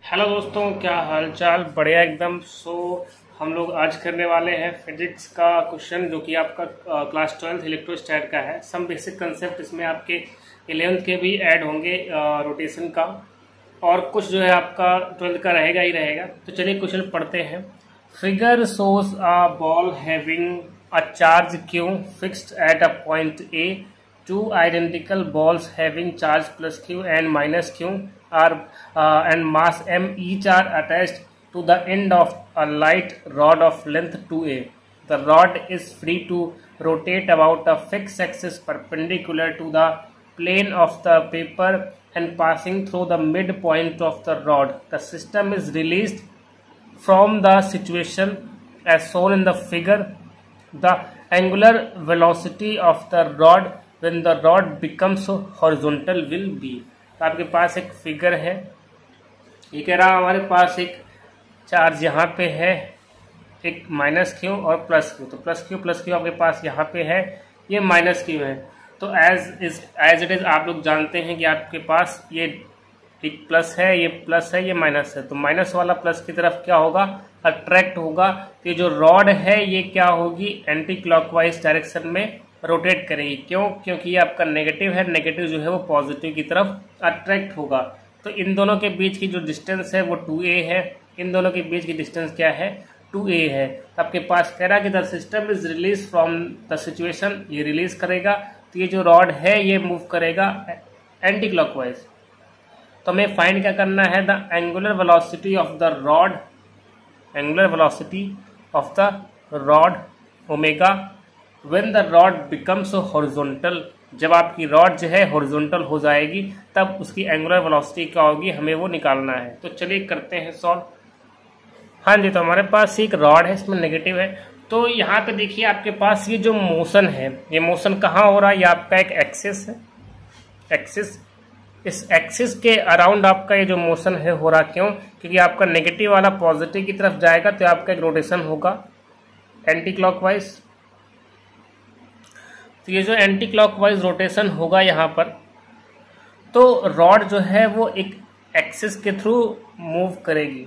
Hello दोस्तों, क्या हाल चाल। बढ़िया एकदम। हम लोग आज करने वाले हैं फिजिक्स का क्वेश्चन जो कि आपका क्लास 12 इलेक्ट्रोस्टैट का है। सम बेसिक कंसेप्ट इसमें आपके 11th के भी ऐड होंगे रोटेशन का, और कुछ जो है आपका 12th का रहेगा ही रहेगा। तो चलिए क्वेश्चन पढ़ते हैं। Figure shows a ball having a charge Q fixed at a point A. Two identical balls having charge plus Q and minus Q are and mass M each are attached to the end of a light rod of length 2A. The rod is free to rotate about a fixed axis perpendicular to the plane of the paper and passing through the midpoint of the rod. The system is released from the situation as shown in the figure. The angular velocity of the rod when the rod becomes horizontal will be. तो आपके पास एक figure है, ये कह रहा हमारे पास एक charge यहाँ पे है, एक माइनस क्यू और प्लस क्यू। तो प्लस क्यू आपके पास यहाँ पे है, ये माइनस क्यू है। तो एज इट इज आप लोग जानते हैं कि आपके पास ये एक प्लस है, ये प्लस है, ये माइनस है। तो माइनस वाला प्लस की तरफ क्या होगा, अट्रैक्ट होगा। तो ये जो रॉड है ये क्या होगी, एंटी क्लॉकवाइज डायरेक्शन में रोटेट करेगी। क्यों? क्योंकि ये आपका नेगेटिव है, नेगेटिव जो है वो पॉजिटिव की तरफ अट्रैक्ट होगा। तो इन दोनों के बीच की जो डिस्टेंस है वो 2a है, इन दोनों के बीच की डिस्टेंस क्या है, 2a है। तो आपके पास कह रहा है कि the system is release from the situation, ये रिलीज करेगा। तो ये जो रॉड है ये मूव करेगा एंटी क्लॉकवाइज। तो हमें फाइंड क्या करना है, the angular velocity of the rod, angular velocity of the rod omega when the rod becomes horizontal. जब आपकी रॉड जो है हॉरिजॉन्टल हो जाएगी तब उसकी एंगुलर वेलोसिटी क्या होगी, हमें वो निकालना है। तो चलिए करते हैं सॉल्व। हाँ जी, तो हमारे पास एक रॉड है, इसमें नेगेटिव है। तो यहाँ पे देखिए आपके पास ये जो मोशन है, ये मोशन कहाँ हो रहा है, ये आपका एक एक्सिस है, एक्सिस। इस एक्सिस के अराउंड आपका ये जो मोशन है हो रहा, क्यों? क्योंकि आपका नेगेटिव वाला पॉजिटिव की तरफ जाएगा तो आपका एक रोटेशन होगा एंटी क्लॉकवाइज। तो ये जो एंटी क्लॉकवाइज रोटेशन होगा यहाँ पर, तो रॉड जो है वो एक एक्सिस के थ्रू मूव करेगी।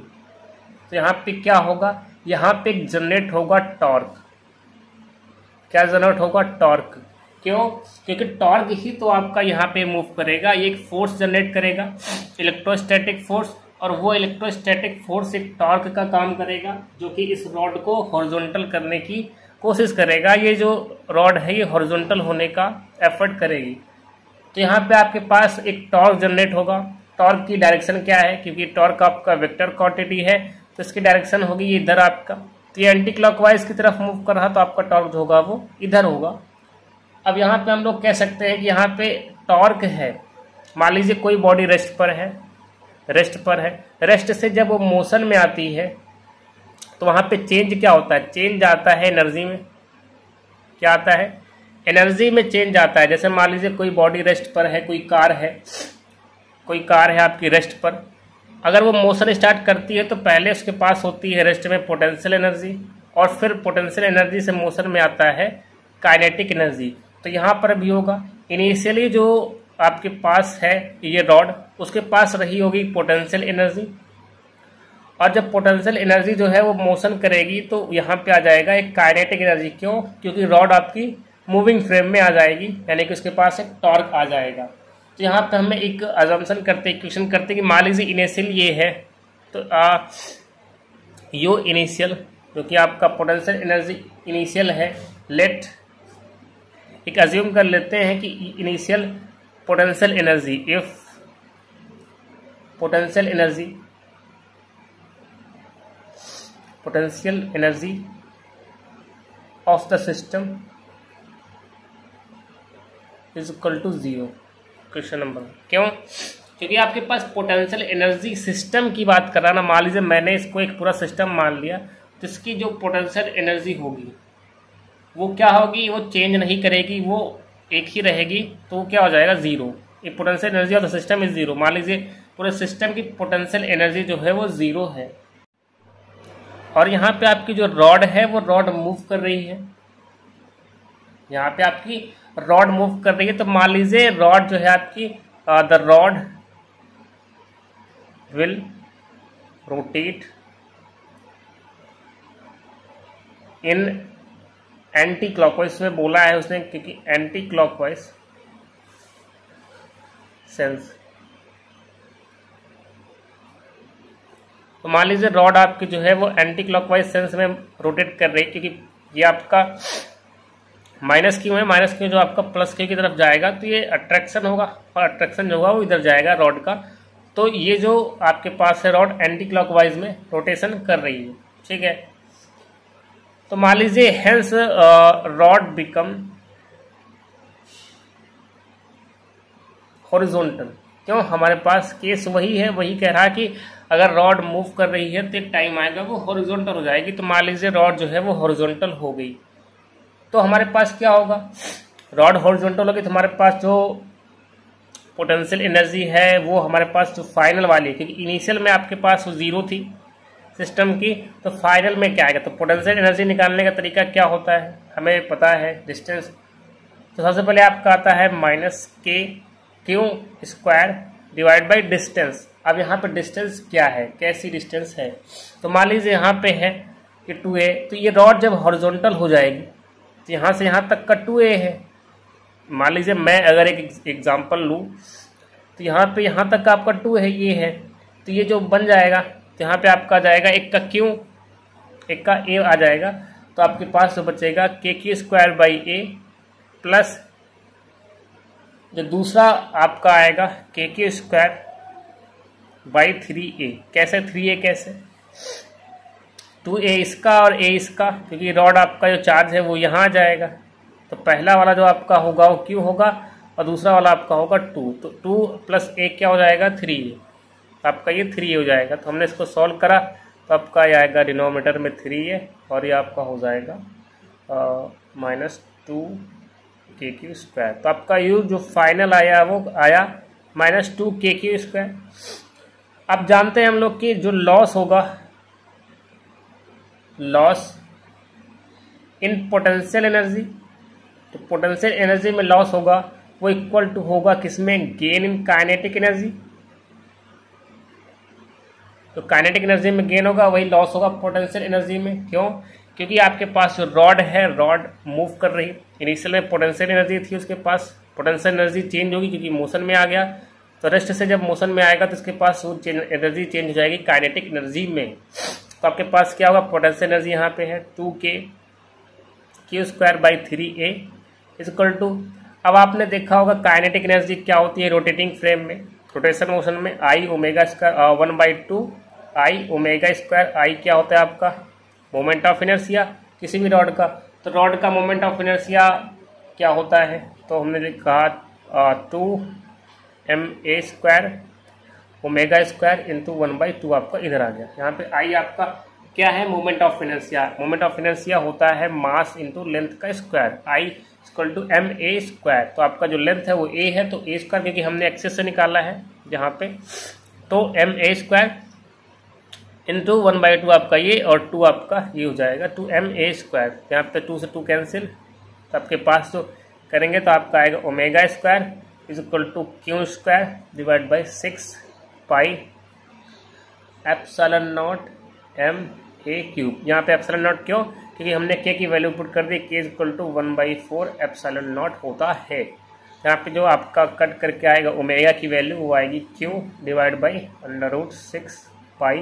तो यहाँ पे क्या होगा, यहाँ पे एक जनरेट होगा टॉर्क। क्या जनरेट होगा, टॉर्क। क्यों? क्योंकि टॉर्क ही तो आपका यहाँ पे मूव करेगा, ये एक फोर्स जनरेट करेगा, इलेक्ट्रोस्टैटिक फोर्स। और वो इलेक्ट्रोस्टैटिक फोर्स एक टॉर्क का काम करेगा जो कि इस रॉड को हॉरिजॉन्टल करने की कोशिश करेगा। ये जो रॉड है ये हॉरिजॉन्टल होने का एफर्ट करेगी। तो यहाँ पे आपके पास एक टॉर्क जनरेट होगा। टॉर्क की डायरेक्शन क्या है, क्योंकि टॉर्क आपका वेक्टर क्वांटिटी है तो इसकी डायरेक्शन होगी ये इधर आपका। तो ये एंटी क्लॉकवाइज की तरफ मूव कर रहा, तो आपका टॉर्क जो होगा वो इधर होगा। अब यहाँ पे हम लोग कह सकते हैं कि यहाँ पे टॉर्क है, मान लीजिए कोई बॉडी रेस्ट पर है, रेस्ट से जब वो मोशन में आती है तो वहाँ पे चेंज क्या होता है, चेंज आता है एनर्जी में। क्या आता है, एनर्जी में चेंज आता है। जैसे मान लीजिए कोई बॉडी रेस्ट पर है, कोई कार है आपकी रेस्ट पर। अगर वो मोशन स्टार्ट करती है तो पहले उसके पास होती है रेस्ट में पोटेंशियल एनर्जी, और फिर पोटेंशियल एनर्जी से मोशन में आता है काइनेटिक एनर्जी। तो यहाँ पर भी होगा, इनिशियली जो आपके पास है ये रॉड, उसके पास रही होगी पोटेंशियल एनर्जी, और जब पोटेंशियल एनर्जी जो है वो मोशन करेगी तो यहाँ पे आ जाएगा एक काइनेटिक एनर्जी। क्यों? क्योंकि रॉड आपकी मूविंग फ्रेम में आ जाएगी, यानी कि उसके पास एक टॉर्क आ जाएगा। तो यहाँ पे हमें एक अजम्पशन करते, इक्वेशन करते कि मान लीजिए इनिशियल ये है, तो यो इनिशियल जो कि आपका पोटेंशियल एनर्जी इनिशियल है, लेट एक अज्यूम कर लेते हैं कि initial potential energy, if potential energy of the system is equal to 0। Question number. क्यों? क्योंकि आपके पास पोटेंशियल एनर्जी सिस्टम की बात कर रहा ना। मान लीजिए मैंने इसको एक पूरा सिस्टम मान लिया, तो इसकी जो पोटेंशियल एनर्जी होगी वो क्या होगी, वो चेंज नहीं करेगी, वो एक ही रहेगी। तो वो क्या हो जाएगा, 0। ये potential energy of the system is 0। मान लीजिए पूरे सिस्टम की पोटेंशियल एनर्जी जो है वो 0 है, और यहाँ पे आपकी जो रॉड है वो रॉड मूव कर रही है, यहाँ पे आपकी रॉड मूव कर रही है। तो मान लीजिए रॉड जो है आपकी the rod will rotate in anti clockwise में बोला है उसने, क्योंकि एंटी क्लॉकवाइज सेंस। तो मान लीजिए रॉड आपकी जो है वो एंटी क्लॉकवाइज सेंस में रोटेट कर रही है, क्योंकि ये आपका माइनस क्यू है, माइनस क्यू जो आपका प्लस क्यू की तरफ जाएगा तो ये अट्रैक्शन होगा, और अट्रैक्शन जो होगा वो इधर जाएगा रॉड का। तो ये जो आपके पास है रॉड एंटी क्लॉकवाइज में रोटेशन कर रही है, ठीक है। तो मान लीजिए हेंस रॉड बिकम हॉरिजॉन्टल। क्यों? हमारे पास केस वही है, वही कह रहा है कि अगर रॉड मूव कर रही है तो एक टाइम आएगा वो हॉरिजॉन्टल हो जाएगी। तो मान लीजिए रॉड जो है वो हॉरिजॉन्टल हो गई, तो हमारे पास क्या होगा, रॉड हॉरिजॉन्टल होगी तो हमारे पास जो पोटेंशियल एनर्जी है वो हमारे पास जो फाइनल वाली है, क्योंकि इनिशियल में आपके पास वो जीरो थी सिस्टम की, तो फाइनल में क्या आएगा। तो पोटेंशियल एनर्जी निकालने का तरीका क्या होता है, हमें पता है डिस्टेंस। तो सबसे पहले आपका आता है माइनस के Q square divide by distance. अब यहाँ पे डिस्टेंस क्या है, कैसी डिस्टेंस है, तो मान लीजिए यहाँ पे है कि 2a, तो ये रॉड जब हॉरिजॉन्टल हो जाएगी तो यहाँ से यहाँ तक का 2a है। मान लीजिए मैं अगर एक एग्जांपल लूँ तो यहाँ पे यहाँ तक का आपका 2 है, ये है, तो ये जो बन जाएगा तो यहाँ पे आपका आ जाएगा एक का क्यू, एक का a आ जाएगा। तो आपके पास जो बचेगा के Q square by A plus जो दूसरा आपका आएगा के क्यू स्क्वायर बाई 3a। कैसे 3a कैसे, 2a इसका और a इसका, क्योंकि रॉड आपका जो चार्ज है वो यहाँ आ जाएगा। तो पहला वाला जो आपका होगा वो q होगा और दूसरा वाला आपका होगा 2। तो 2 प्लस a क्या हो जाएगा 3a, आपका ये 3a हो जाएगा। तो हमने इसको सॉल्व करा तो आपका ये आएगा डिनोमिनेटर में 3a और ये आपका हो जाएगा -2 के क्यू स्क्वायर। तो आपका यू जो फाइनल आया वो आया -2 के क्यू स्क्वायर। अब जानते हैं हम लोग कि जो लॉस होगा, लॉस इन पोटेंशियल एनर्जी, तो पोटेंशियल एनर्जी में लॉस होगा वो इक्वल टू होगा किसमें, गेन इन काइनेटिक एनर्जी। तो काइनेटिक एनर्जी में गेन होगा, वही लॉस होगा पोटेंशियल एनर्जी में। क्यों? क्योंकि आपके पास जो रॉड है, रॉड मूव कर रही, इनिशियल में पोटेंशियल एनर्जी थी उसके पास, पोटेंशियल एनर्जी चेंज होगी क्योंकि मोशन में आ गया। तो रेस्ट से जब मोशन में आएगा तो इसके पास वो एनर्जी चेंज हो जाएगी काइनेटिक एनर्जी में। तो आपके पास क्या होगा, पोटेंशियल एनर्जी यहाँ पे है 2k Q square by 3a equal to, अब आपने देखा होगा काइनेटिक एनर्जी क्या होती है रोटेटिंग फ्रेम में, रोटेशन मोशन में I omega square 1/2 I omega square. I क्या होता है आपका मोमेंट ऑफ इनर्शिया किसी भी रॉड का। तो रॉड का मोमेंट ऑफ इनर्शिया क्या होता है, तो हमने कहा 2ma square omega square into 1/2 आपका इधर आ गया। यहाँ पे आई आपका क्या है, moment of inertia. Moment of inertia होता है मास इंटू लेंथ का square, I equal to ma square. तो आपका जो लेंथ है वो a है, तो a स्क्वायर क्योंकि हमने एक्सेस से निकाला है यहाँ पे, तो ma स्क्वायर इंटू 1/2 आपका ये और 2 आपका ये हो जाएगा 2ma स्क्वायर। यहाँ पे 2 से 2 कैंसिल, तो आपके पास जो करेंगे तो आपका आएगा omega square is equal to Q square divide by 6 pi epsilon not ma cube. यहाँ पे एप्सिलॉन नॉट क्यों, क्योंकि हमने k की वैल्यू पुट कर दी, k is equal to 1/4 epsilon not होता है। यहाँ पे जो आपका कट करके आएगा ओमेगा की वैल्यू वो आएगी q divide by √6 pi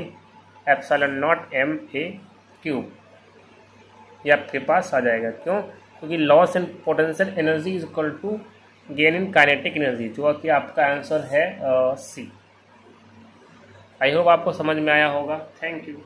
epsilon not ma cube, ये आपके पास आ जाएगा। क्यों? क्योंकि loss in potential energy is equal to gain in kinetic energy, जो कि आपका आंसर है सी। आई होप आपको समझ में आया होगा। Thank you.